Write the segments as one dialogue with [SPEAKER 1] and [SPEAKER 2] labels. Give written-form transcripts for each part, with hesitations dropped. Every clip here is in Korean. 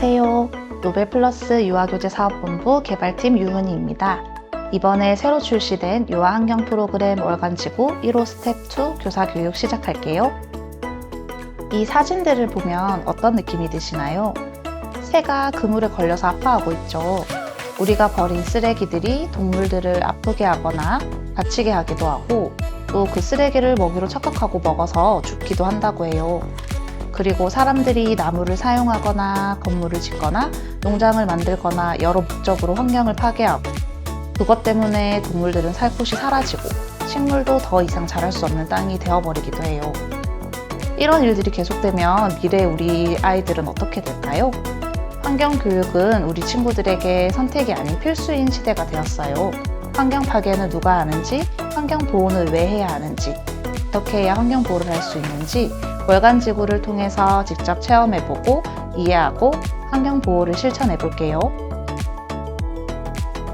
[SPEAKER 1] 안녕하세요. 노벨플러스 유아교재사업본부 개발팀 유은희입니다. 이번에 새로 출시된 유아환경 프로그램 월간지구 1호 스텝 2 교사교육 시작할게요. 이 사진들을 보면 어떤 느낌이 드시나요? 새가 그물에 걸려서 아파하고 있죠. 우리가 버린 쓰레기들이 동물들을 아프게 하거나 다치게 하기도 하고 또 그 쓰레기를 먹이로 착각하고 먹어서 죽기도 한다고 해요. 그리고 사람들이 나무를 사용하거나 건물을 짓거나 농장을 만들거나 여러 목적으로 환경을 파괴하고 그것 때문에 동물들은 살 곳이 사라지고 식물도 더 이상 자랄 수 없는 땅이 되어버리기도 해요. 이런 일들이 계속되면 미래의 우리 아이들은 어떻게 될까요? 환경교육은 우리 친구들에게 선택이 아닌 필수인 시대가 되었어요. 환경 파괴는 누가 하는지, 환경 보호는 왜 해야 하는지, 어떻게 해야 환경 보호를 할 수 있는지 월간지구를 통해서 직접 체험해보고 이해하고 환경 보호를 실천해볼게요.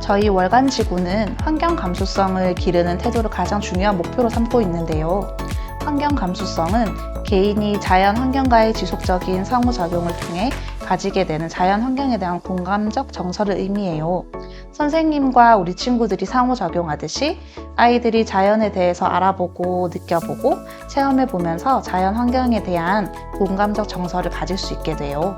[SPEAKER 1] 저희 월간지구는 환경 감수성을 기르는 태도를 가장 중요한 목표로 삼고 있는데요. 환경 감수성은 개인이 자연 환경과의 지속적인 상호작용을 통해 가지게 되는 자연 환경에 대한 공감적 정서를 의미해요. 선생님과 우리 친구들이 상호작용하듯이 아이들이 자연에 대해서 알아보고 느껴보고 체험해보면서 자연 환경에 대한 공감적 정서를 가질 수 있게 돼요.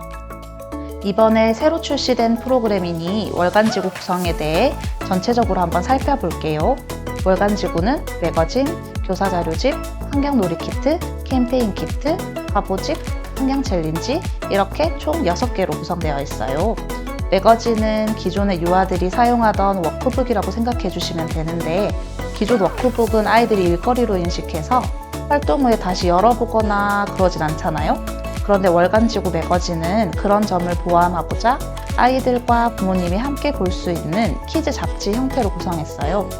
[SPEAKER 1] 이번에 새로 출시된 프로그램이니 월간지구 구성에 대해 전체적으로 한번 살펴볼게요. 월간지구는 매거진, 교사자료집, 환경놀이키트, 캠페인 키트, 화보집, 환경 챌린지 이렇게 총 6개로 구성되어 있어요. 매거진은 기존의 유아들이 사용하던 워크북이라고 생각해 주시면 되는데 기존 워크북은 아이들이 일거리로 인식해서 활동 후에 다시 열어보거나 그러진 않잖아요. 그런데 월간지구 매거진은 그런 점을 보완하고자 아이들과 부모님이 함께 볼 수 있는 키즈 잡지 형태로 구성했어요.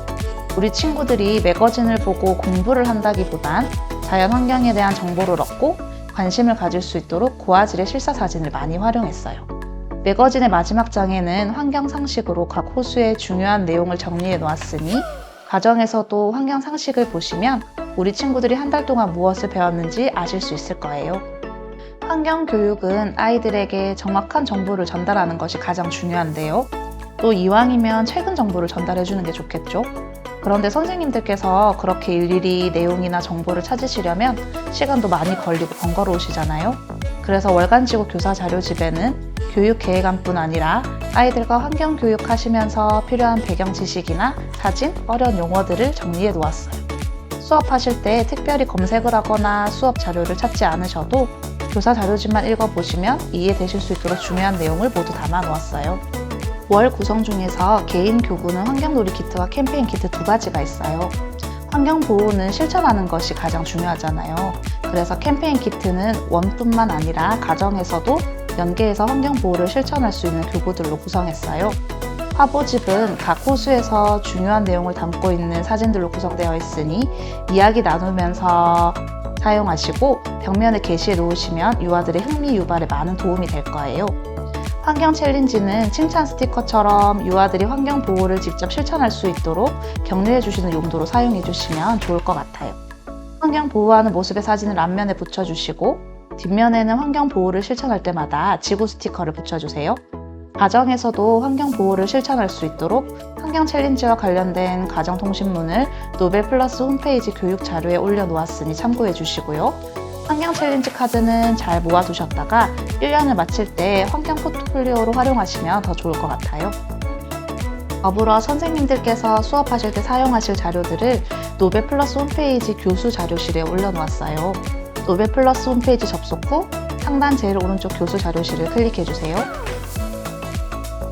[SPEAKER 1] 우리 친구들이 매거진을 보고 공부를 한다기보단 자연 환경에 대한 정보를 얻고 관심을 가질 수 있도록 고화질의 실사 사진을 많이 활용했어요. 매거진의 마지막 장에는 환경 상식으로 각 호수의 중요한 내용을 정리해 놓았으니 가정에서도 환경 상식을 보시면 우리 친구들이 한 달 동안 무엇을 배웠는지 아실 수 있을 거예요. 환경 교육은 아이들에게 정확한 정보를 전달하는 것이 가장 중요한데요. 또 이왕이면 최근 정보를 전달해 주는 게 좋겠죠. 그런데 선생님들께서 그렇게 일일이 내용이나 정보를 찾으시려면 시간도 많이 걸리고 번거로우시잖아요. 그래서 월간지구 교사 자료집에는 교육 계획안뿐 아니라 아이들과 환경 교육 하시면서 필요한 배경 지식이나 사진, 어려운 용어들을 정리해 놓았어요. 수업하실 때 특별히 검색을 하거나 수업 자료를 찾지 않으셔도 교사 자료집만 읽어보시면 이해되실 수 있도록 중요한 내용을 모두 담아 놓았어요. 월 구성 중에서 개인 교구는 환경놀이 키트와 캠페인 키트 2가지가 있어요. 환경 보호는 실천하는 것이 가장 중요하잖아요. 그래서 캠페인 키트는 원뿐만 아니라 가정에서도 연계해서 환경 보호를 실천할 수 있는 교구들로 구성했어요. 화보집은 각 호수에서 중요한 내용을 담고 있는 사진들로 구성되어 있으니 이야기 나누면서 사용하시고 벽면에 게시해 놓으시면 유아들의 흥미 유발에 많은 도움이 될 거예요. 환경 챌린지는 칭찬 스티커처럼 유아들이 환경 보호를 직접 실천할 수 있도록 격려해 주시는 용도로 사용해 주시면 좋을 것 같아요. 환경 보호하는 모습의 사진을 앞면에 붙여주시고 뒷면에는 환경 보호를 실천할 때마다 지구 스티커를 붙여주세요. 가정에서도 환경 보호를 실천할 수 있도록 환경 챌린지와 관련된 가정통신문을 노벨플러스 홈페이지 교육 자료에 올려놓았으니 참고해 주시고요. 환경 챌린지 카드는 잘 모아두셨다가 1년을 마칠 때 환경 포트폴리오로 활용하시면 더 좋을 것 같아요. 더불어 선생님들께서 수업하실 때 사용하실 자료들을 노벨플러스 홈페이지 교수 자료실에 올려놓았어요. 노벨플러스 홈페이지 접속 후 상단 제일 오른쪽 교수 자료실을 클릭해주세요.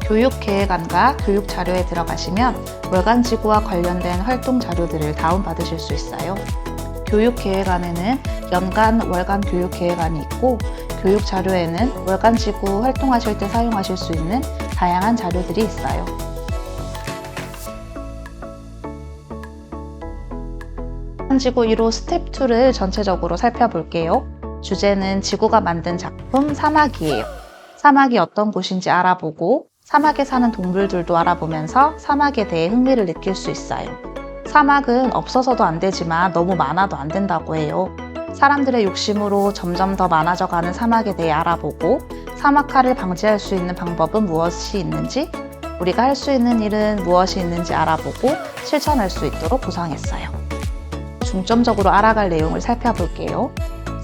[SPEAKER 1] 교육계획안과 교육자료에 들어가시면 월간지구와 관련된 활동 자료들을 다운받으실 수 있어요. 교육계획안에는 연간, 월간 교육계획안이 있고 교육자료에는 월간지구 활동하실 때 사용하실 수 있는 다양한 자료들이 있어요. 월간지구 1호 스텝 2를 전체적으로 살펴볼게요. 주제는 지구가 만든 작품 사막이에요. 사막이 어떤 곳인지 알아보고 사막에 사는 동물들도 알아보면서 사막에 대해 흥미를 느낄 수 있어요. 사막은 없어서도 안 되지만 너무 많아도 안 된다고 해요. 사람들의 욕심으로 점점 더 많아져가는 사막에 대해 알아보고 사막화를 방지할 수 있는 방법은 무엇이 있는지, 우리가 할 수 있는 일은 무엇이 있는지 알아보고 실천할 수 있도록 구성했어요. 중점적으로 알아갈 내용을 살펴볼게요.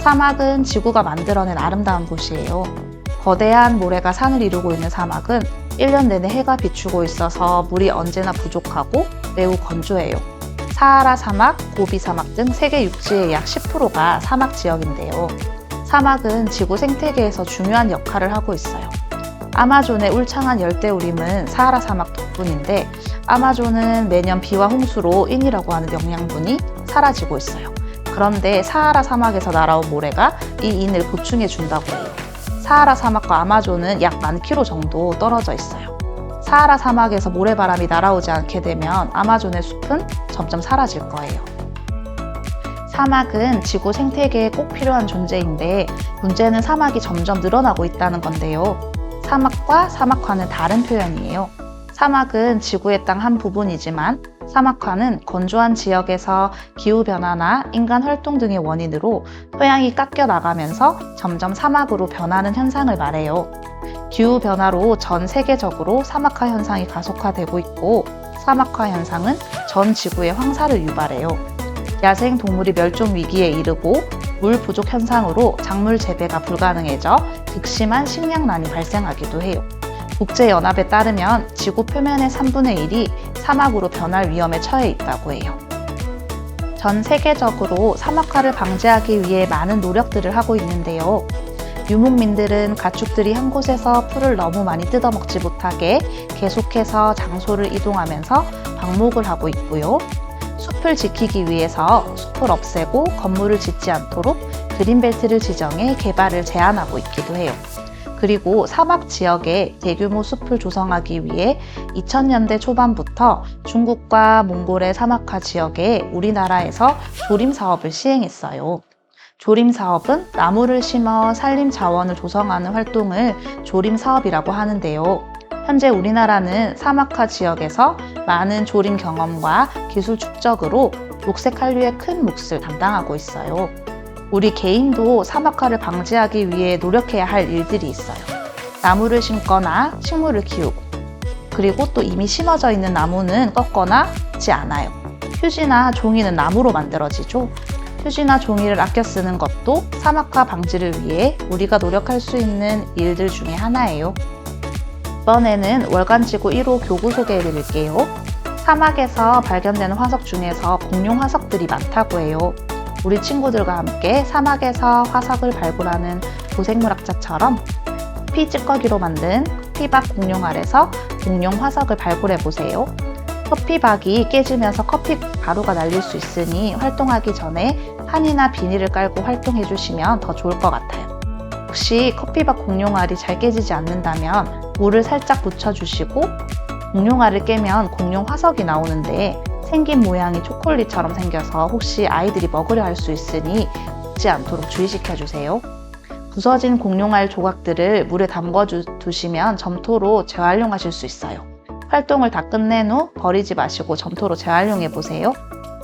[SPEAKER 1] 사막은 지구가 만들어낸 아름다운 곳이에요. 거대한 모래가 산을 이루고 있는 사막은 1년 내내 해가 비추고 있어서 물이 언제나 부족하고 매우 건조해요. 사하라 사막, 고비 사막 등 세계 육지의 약 10%가 사막 지역인데요. 사막은 지구 생태계에서 중요한 역할을 하고 있어요. 아마존의 울창한 열대우림은 사하라 사막 덕분인데 아마존은 매년 비와 홍수로 인이라고 하는 영양분이 사라지고 있어요. 그런데 사하라 사막에서 날아온 모래가 이 인을 보충해 준다고 해요. 사하라 사막과 아마존은 약 10,000km 정도 떨어져 있어요. 사하라 사막에서 모래바람이 날아오지 않게 되면 아마존의 숲은 점점 사라질 거예요. 사막은 지구 생태계에 꼭 필요한 존재인데 문제는 사막이 점점 늘어나고 있다는 건데요. 사막과 사막화는 다른 표현이에요. 사막은 지구의 땅 한 부분이지만 사막화는 건조한 지역에서 기후변화나 인간 활동 등의 원인으로 토양이 깎여 나가면서 점점 사막으로 변하는 현상을 말해요. 기후변화로 전 세계적으로 사막화 현상이 가속화되고 있고 사막화 현상은 전 지구의 황사를 유발해요. 야생 동물이 멸종 위기에 이르고 물 부족 현상으로 작물 재배가 불가능해져 극심한 식량난이 발생하기도 해요. 국제연합에 따르면 지구 표면의 3분의 1이 사막으로 변할 위험에 처해 있다고 해요. 전 세계적으로 사막화를 방지하기 위해 많은 노력들을 하고 있는데요. 유목민들은 가축들이 한 곳에서 풀을 너무 많이 뜯어먹지 못하게 계속해서 장소를 이동하면서 방목을 하고 있고요. 숲을 지키기 위해서 숲을 없애고 건물을 짓지 않도록 그린벨트를 지정해 개발을 제한하고 있기도 해요. 그리고 사막 지역에 대규모 숲을 조성하기 위해 2000년대 초반부터 중국과 몽골의 사막화 지역에 우리나라에서 조림 사업을 시행했어요. 조림 사업은 나무를 심어 산림 자원을 조성하는 활동을 조림 사업이라고 하는데요. 현재 우리나라는 사막화 지역에서 많은 조림 경험과 기술 축적으로 녹색 한류의 큰 몫을 담당하고 있어요. 우리 개인도 사막화를 방지하기 위해 노력해야 할 일들이 있어요. 나무를 심거나 식물을 키우고, 그리고 또 이미 심어져 있는 나무는 꺾거나 지 않아요. 휴지나 종이는 나무로 만들어지죠. 휴지나 종이를 아껴 쓰는 것도 사막화 방지를 위해 우리가 노력할 수 있는 일들 중에 하나예요. 이번에는 월간지구 1호 교구 소개해 드릴게요. 사막에서 발견되는 화석 중에서 공룡 화석들이 많다고 해요. 우리 친구들과 함께 사막에서 화석을 발굴하는 고생물학자처럼 커피 찌꺼기로 만든 커피박 공룡알에서 공룡 화석을 발굴해 보세요. 커피박이 깨지면서 커피 가루가 날릴 수 있으니 활동하기 전에 판이나 비닐을 깔고 활동해 주시면 더 좋을 것 같아요. 혹시 커피박 공룡알이 잘 깨지지 않는다면 물을 살짝 묻혀주시고 공룡알을 깨면 공룡 화석이 나오는데 생긴 모양이 초콜릿처럼 생겨서 혹시 아이들이 먹으려 할 수 있으니 먹지 않도록 주의시켜 주세요. 부서진 공룡알 조각들을 물에 담궈 두시면 점토로 재활용하실 수 있어요. 활동을 다 끝낸 후 버리지 마시고 점토로 재활용해 보세요.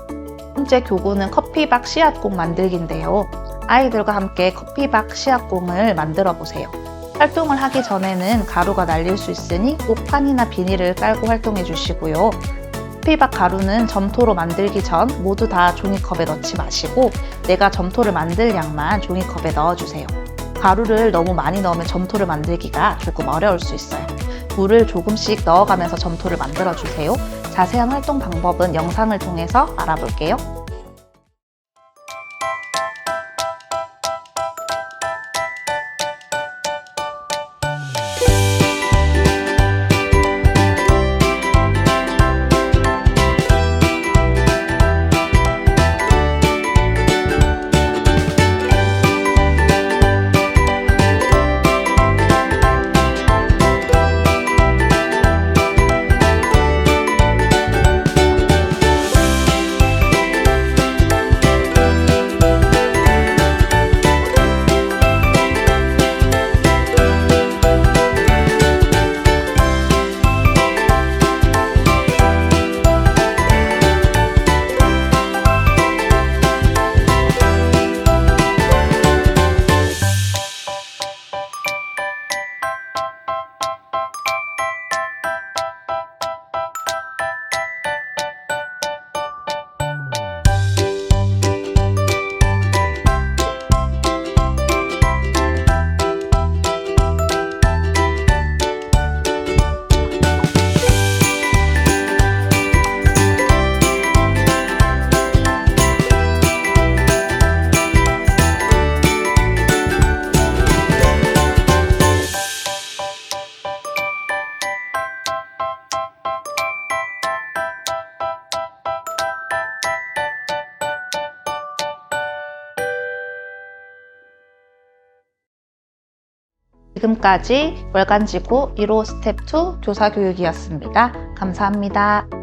[SPEAKER 1] 첫 번째 교구는 커피박 씨앗공 만들기인데요. 아이들과 함께 커피박 씨앗공을 만들어 보세요. 활동을 하기 전에는 가루가 날릴 수 있으니 꼭 판이나 비닐을 깔고 활동해 주시고요. 커피박 가루는 점토로 만들기 전 모두 다 종이컵에 넣지 마시고 내가 점토를 만들 양만 종이컵에 넣어주세요. 가루를 너무 많이 넣으면 점토를 만들기가 조금 어려울 수 있어요. 물을 조금씩 넣어가면서 점토를 만들어주세요. 자세한 활동 방법은 영상을 통해서 알아볼게요. 지금까지 월간지구 1호 스텝 2 교사교육이었습니다. 감사합니다.